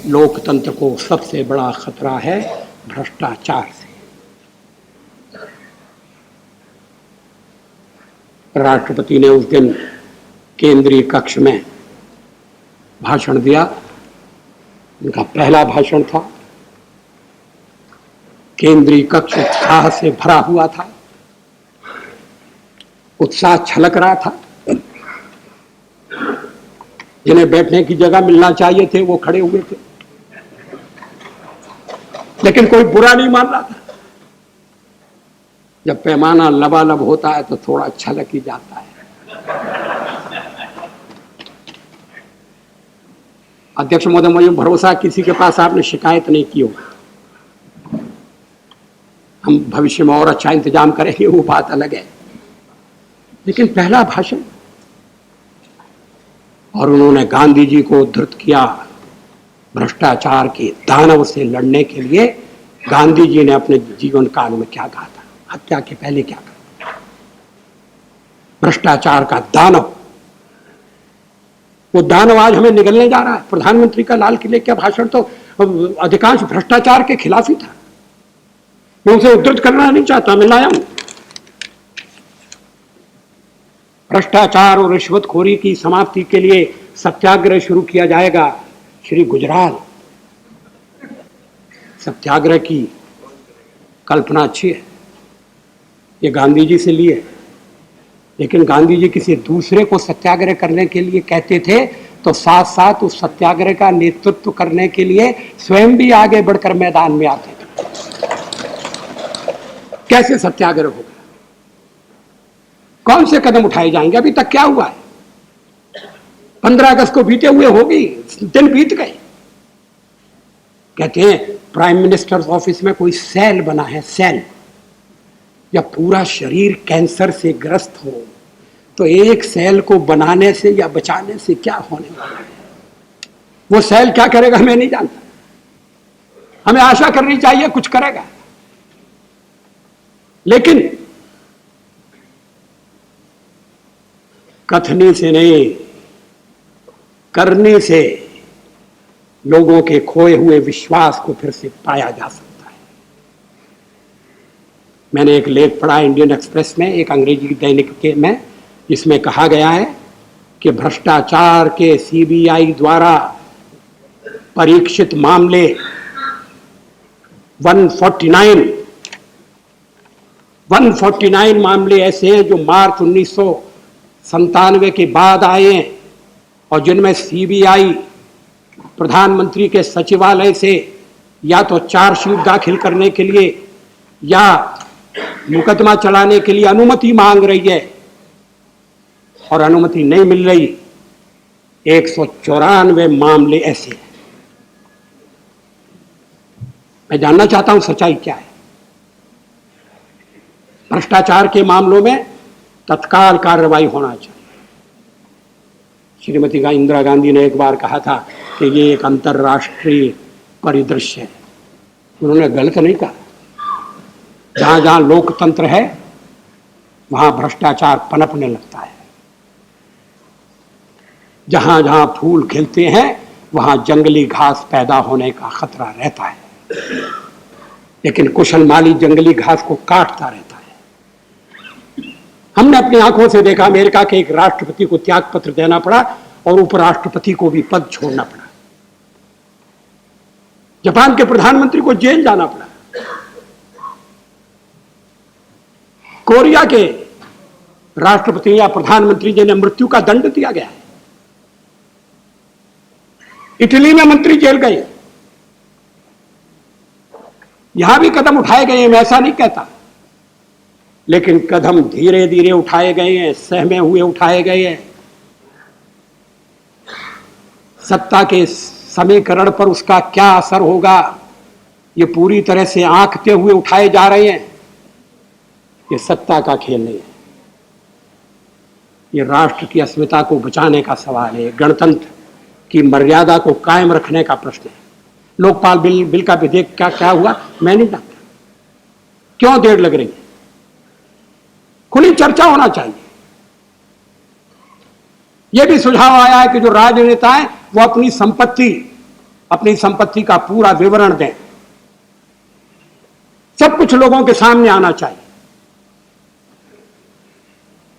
लोकतंत्र को सबसे बड़ा खतरा है भ्रष्टाचार से। राष्ट्रपति ने उस दिन केंद्रीय कक्ष में भाषण दिया। उनका पहला भाषण था। केंद्रीय कक्ष उत्साह से भरा हुआ था, उत्साह छलक रहा था। जिन्हें बैठने की जगह मिलना चाहिए थे वो खड़े हुए थे, लेकिन कोई बुरा नहीं मान रहा था। जब पैमाना लबालब होता है तो थोड़ा छलक ही जाता है। अध्यक्ष महोदय, मुझे भरोसा किसी के पास आपने शिकायत नहीं की होगी। हम भविष्य में और अच्छा इंतजाम करेंगे, वो बात अलग है। लेकिन पहला भाषण, और उन्होंने गांधी जी को उद्धृत किया। भ्रष्टाचार के दानव से लड़ने के लिए गांधी जी ने अपने जीवन काल में क्या कहा था, हत्या के पहले क्या कहा। भ्रष्टाचार का दानव, वो दानव आज हमें निगलने जा रहा है। प्रधानमंत्री का लाल किले का भाषण तो अधिकांश भ्रष्टाचार के खिलाफ ही था। मैं उसे उद्धृत करना नहीं चाहता, मैं लाया हूं। भ्रष्टाचार और रिश्वतखोरी की समाप्ति के लिए सत्याग्रह शुरू किया जाएगा। श्री गुजराल, सत्याग्रह की कल्पना अच्छी है, ये गांधी जी से ली है। लेकिन गांधी जी किसी दूसरे को सत्याग्रह करने के लिए कहते थे तो साथ साथ उस सत्याग्रह का नेतृत्व करने के लिए स्वयं भी आगे बढ़कर मैदान में आते थे। कैसे सत्याग्रह होगा, कौन से कदम उठाए जाएंगे? अभी तक क्या हुआ है? 15 अगस्त को बीते हुए हो गई, दिन बीत गए। कहते हैं प्राइम मिनिस्टर ऑफिस में कोई सेल बना है, सेल। जब पूरा शरीर कैंसर से ग्रस्त हो तो एक सेल को बनाने से या बचाने से क्या होने वाला है? वो सेल क्या करेगा मैं नहीं जानता। हमें आशा करनी चाहिए कुछ करेगा, लेकिन कथनी से नहीं, करने से लोगों के खोए हुए विश्वास को फिर से पाया जा सकता है। मैंने एक लेख पढ़ा इंडियन एक्सप्रेस में, एक अंग्रेजी दैनिक के में, जिसमें कहा गया है कि भ्रष्टाचार के सीबीआई द्वारा परीक्षित मामले 149 मामले ऐसे हैं जो मार्च 1997 के बाद आए हैं, और जिनमें सीबीआई प्रधानमंत्री के सचिवालय से या तो चार्जशीट दाखिल करने के लिए या मुकदमा चलाने के लिए अनुमति मांग रही है, और अनुमति नहीं मिल रही। 194 मामले ऐसे हैं। मैं जानना चाहता हूं सच्चाई क्या है। भ्रष्टाचार के मामलों में तत्काल कार्रवाई होना चाहिए। श्रीमती इंदिरा गांधी ने एक बार कहा था कि ये एक अंतर्राष्ट्रीय परिदृश्य है। उन्होंने गलत नहीं कहा। जहां जहां लोकतंत्र है वहां भ्रष्टाचार पनपने लगता है। जहां जहां फूल खिलते हैं वहां जंगली घास पैदा होने का खतरा रहता है, लेकिन कुशल माली जंगली घास को काटता रहता है। हमने अपनी आंखों से देखा, अमेरिका के एक राष्ट्रपति को त्याग पत्र देना पड़ा और उपराष्ट्रपति को भी पद छोड़ना पड़ा। जापान के प्रधानमंत्री को जेल जाना पड़ा। कोरिया के राष्ट्रपति या प्रधानमंत्री जिन्हें मृत्यु का दंड दिया गया है। इटली में मंत्री जेल गए। यहां भी कदम उठाए गए हैं, मैं ऐसा नहीं कहता, लेकिन कदम धीरे धीरे उठाए गए हैं, सहमे हुए उठाए गए हैं। सत्ता के समीकरण पर उसका क्या असर होगा, ये पूरी तरह से आंकते हुए उठाए जा रहे हैं। ये सत्ता का खेल नहीं है, ये राष्ट्र की अस्मिता को बचाने का सवाल है, गणतंत्र की मर्यादा को कायम रखने का प्रश्न है। लोकपाल बिल का विधेयक क्या हुआ मैं नहीं जानता, क्यों देर लग रही है? खुली चर्चा होना चाहिए। यह भी सुझाव आया है कि जो राजनेता है वो अपनी संपत्ति अपनी संपत्ति का पूरा विवरण दें। सब कुछ लोगों के सामने आना चाहिए।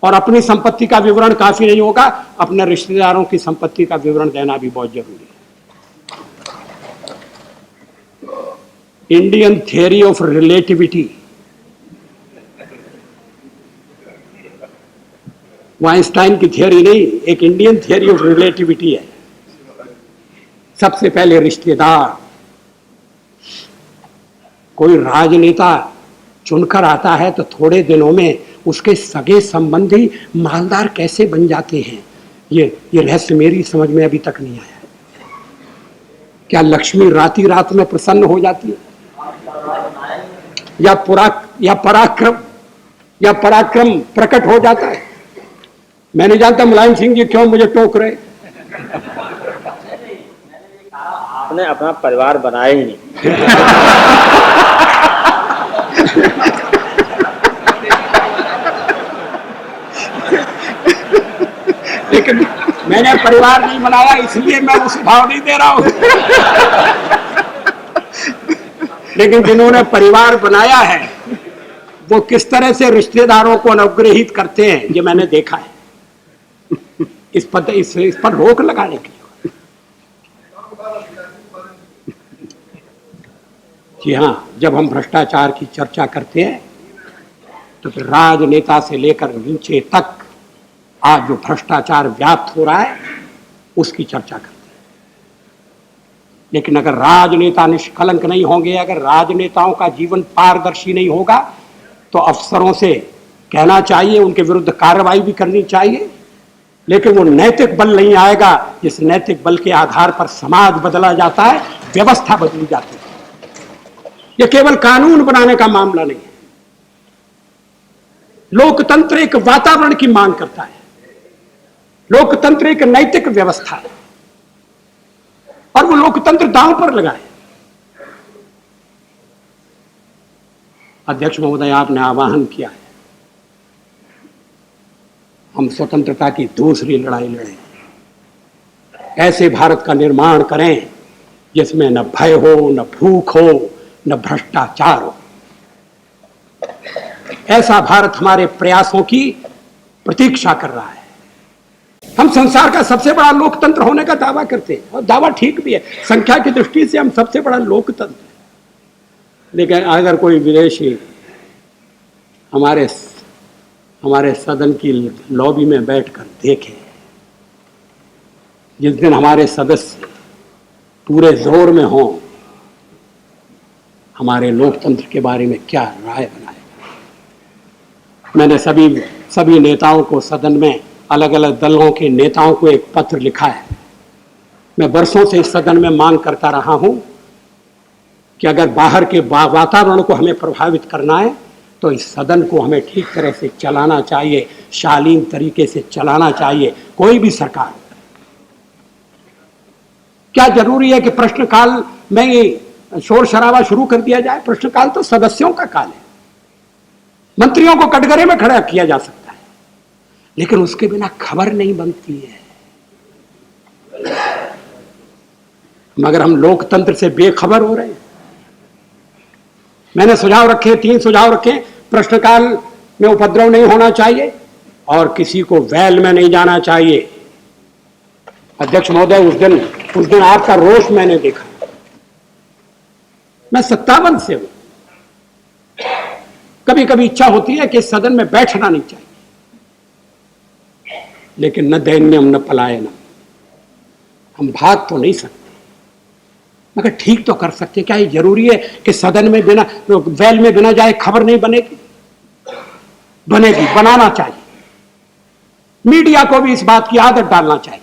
और अपनी संपत्ति का विवरण काफी नहीं होगा, अपने रिश्तेदारों की संपत्ति का विवरण देना भी बहुत जरूरी है। Indian theory of relativity, Einstein की थियरी नहीं, एक इंडियन थियरी ऑफ रिलेटिविटी है। सबसे पहले रिश्तेदार, कोई राजनेता चुनकर आता है तो थोड़े दिनों में उसके सगे संबंधी मालदार कैसे बन जाते हैं, ये रहस्य मेरी समझ में अभी तक नहीं आया। क्या लक्ष्मी राती रात में प्रसन्न हो जाती है, या पराक्रम प्रकट हो जाता है? मैं नहीं जानता मुलायम सिंह जी क्यों मुझे टोक रहे। आपने अपना परिवार बनाया ही नहीं। लेकिन मैंने परिवार नहीं बनाया, इसलिए मैं उस भाव नहीं दे रहा हूं। लेकिन जिन्होंने परिवार बनाया है वो किस तरह से रिश्तेदारों को अनुग्रहित करते हैं, ये मैंने देखा है। इस पर रोक लगाने के लिए। जी हां, जब हम भ्रष्टाचार की चर्चा करते हैं तो फिर राजनेता से लेकर नीचे तक आज जो भ्रष्टाचार व्याप्त हो रहा है उसकी चर्चा करते हैं। लेकिन अगर राजनेता निष्कलंक नहीं होंगे, अगर राजनेताओं का जीवन पारदर्शी नहीं होगा, तो अफसरों से कहना चाहिए, उनके विरुद्ध कार्रवाई भी करनी चाहिए, लेकिन वो नैतिक बल नहीं आएगा जिस नैतिक बल के आधार पर समाज बदला जाता है, व्यवस्था बदली जाती है। ये केवल कानून बनाने का मामला नहीं है। लोकतंत्र एक वातावरण की मांग करता है। लोकतंत्र एक नैतिक व्यवस्था है और वो लोकतंत्र दांव पर लगा है। अध्यक्ष महोदय, आपने आह्वान किया है हम स्वतंत्रता की दूसरी लड़ाई लड़ें, ऐसे भारत का निर्माण करें जिसमें न भय हो, न भूख हो, न भ्रष्टाचार हो। ऐसा भारत हमारे प्रयासों की प्रतीक्षा कर रहा है। हम संसार का सबसे बड़ा लोकतंत्र होने का दावा करते हैं और दावा ठीक भी है, संख्या की दृष्टि से हम सबसे बड़ा लोकतंत्र हैं। लेकिन अगर कोई विदेशी हमारे सदन की लॉबी में बैठकर देखे, जिस दिन हमारे सदस्य पूरे जोर में हों, हमारे लोकतंत्र के बारे में क्या राय बनाएगा। मैंने सभी नेताओं को, सदन में अलग अलग दलों के नेताओं को एक पत्र लिखा है। मैं वर्षों से इस सदन में मांग करता रहा हूं कि अगर बाहर के वातावरण को हमें प्रभावित करना है तो इस सदन को हमें ठीक तरह से चलाना चाहिए, शालीन तरीके से चलाना चाहिए। कोई भी सरकार, क्या जरूरी है कि प्रश्नकाल में शोर शराबा शुरू कर दिया जाए? प्रश्नकाल तो सदस्यों का काल है। मंत्रियों को कटघरे में खड़ा किया जा सकता है, लेकिन उसके बिना खबर नहीं बनती है। मगर हम लोकतंत्र से बेखबर हो रहे हैं। मैंने सुझाव रखे, 3 सुझाव रखे। प्रश्नकाल में उपद्रव नहीं होना चाहिए और किसी को वेल में नहीं जाना चाहिए। अध्यक्ष महोदय, उस दिन आपका रोष मैंने देखा। मैं 57 से हूं। कभी कभी इच्छा होती है कि सदन में बैठना नहीं चाहिए, लेकिन न दैन्यम न पलायनम, हम भाग तो नहीं सकते, मगर ठीक तो कर सकते। क्या ये जरूरी है कि सदन में बिना वेल में बिना जाए खबर नहीं बनेगी? बनेगी, बनाना चाहिए। मीडिया को भी इस बात की आदत डालना चाहिए।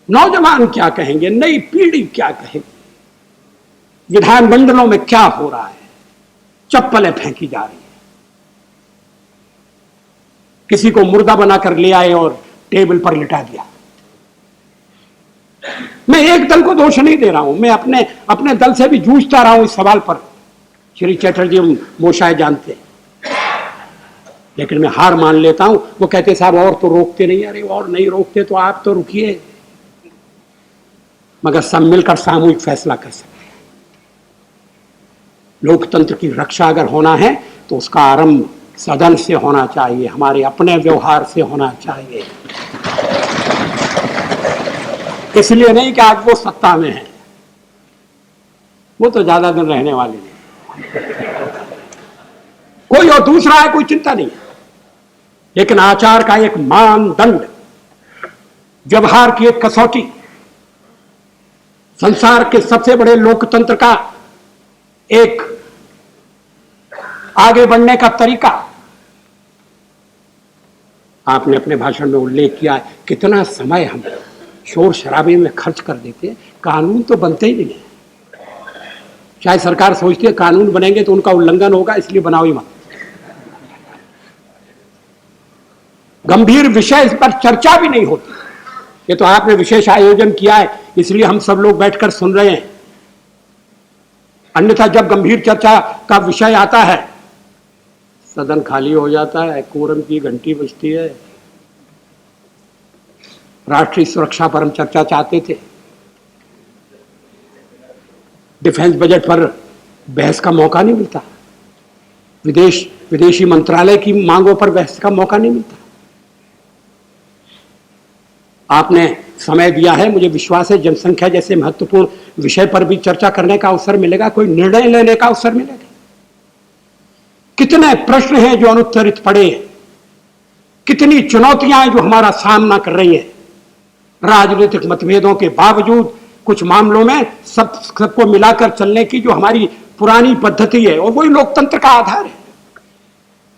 नौजवान क्या कहेंगे, नई पीढ़ी क्या कहेगी, विधानमंडलों में क्या हो रहा है, चप्पलें फेंकी जा रही है। किसी को मुर्दा बनाकर ले आए और टेबल पर लिटा दिया। मैं एक दल को दोष नहीं दे रहा हूं, मैं अपने दल से भी जूझता रहा हूं इस सवाल पर। श्री चटर्जी वो शायद जानते हैं, लेकिन मैं हार मान लेता हूं। वो कहते साहब और तो रोकते नहीं। अरे और नहीं रोकते तो आप तो रुकिए, मगर सब मिलकर सामूहिक फैसला कर सकते हैं। लोकतंत्र की रक्षा अगर होना है तो उसका आरंभ सदन से होना चाहिए, हमारे अपने व्यवहार से होना चाहिए। इसलिए नहीं कि आज वो सत्ता में है, वो तो ज्यादा दिन रहने वाले नहीं, कोई और दूसरा है, कोई चिंता नहीं है। लेकिन आचार का एक मानदंड, व्यवहार की एक कसौटी, संसार के सबसे बड़े लोकतंत्र का एक आगे बढ़ने का तरीका, आपने अपने भाषण में उल्लेख किया है कितना समय हम शोर शराबे में खर्च कर देते हैं, कानून तो बनते ही नहीं है। शायद सरकार सोचती है कानून बनेंगे तो उनका उल्लंघन होगा, इसलिए बनाओ ही मत। गंभीर विषय इस पर चर्चा भी नहीं होती। ये तो आपने विशेष आयोजन किया है, इसलिए हम सब लोग बैठकर सुन रहे हैं। अन्यथा जब गंभीर चर्चा का विषय आता है, सदन खाली हो जाता है, कोरम की घंटी बजती है। राष्ट्रीय सुरक्षा पर हम चर्चा चाहते थे, डिफेंस बजट पर बहस का मौका नहीं मिलता, विदेशी मंत्रालय की मांगों पर बहस का मौका नहीं मिलता। आपने समय दिया है, मुझे विश्वास है जनसंख्या जैसे महत्वपूर्ण विषय पर भी चर्चा करने का अवसर मिलेगा, कोई निर्णय लेने का अवसर मिलेगा। कितने प्रश्न हैं जो अनुत्तरित पड़े हैं, कितनी चुनौतियां हैं जो हमारा सामना कर रही हैं। राजनीतिक मतभेदों के बावजूद कुछ मामलों में सबको मिलाकर चलने की जो हमारी पुरानी पद्धति है, और वही लोकतंत्र का आधार है।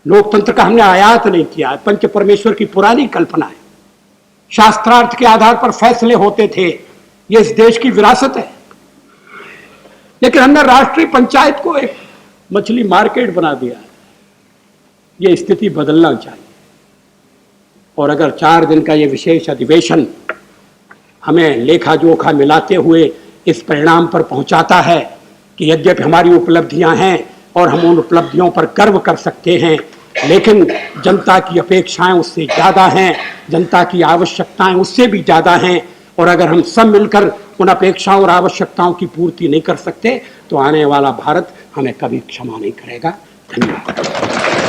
लोकतंत्र का हमने आयात नहीं किया है, पंच परमेश्वर की पुरानी कल्पना है। शास्त्रार्थ के आधार पर फैसले होते थे, ये इस देश की विरासत है। लेकिन हमने राष्ट्रीय पंचायत को एक मछली मार्केट बना दिया है। ये स्थिति बदलना चाहिए। और अगर 4 दिन का ये विशेष अधिवेशन हमें लेखा जोखा मिलाते हुए इस परिणाम पर पहुंचाता है कि यद्यपि हमारी उपलब्धियां हैं और हम उन उपलब्धियों पर गर्व कर सकते हैं, लेकिन जनता की अपेक्षाएं उससे ज्यादा हैं, जनता की आवश्यकताएं उससे भी ज्यादा हैं। और अगर हम सब मिलकर उन अपेक्षाओं और आवश्यकताओं की पूर्ति नहीं कर सकते तो आने वाला भारत हमें कभी क्षमा नहीं करेगा। धन्यवाद।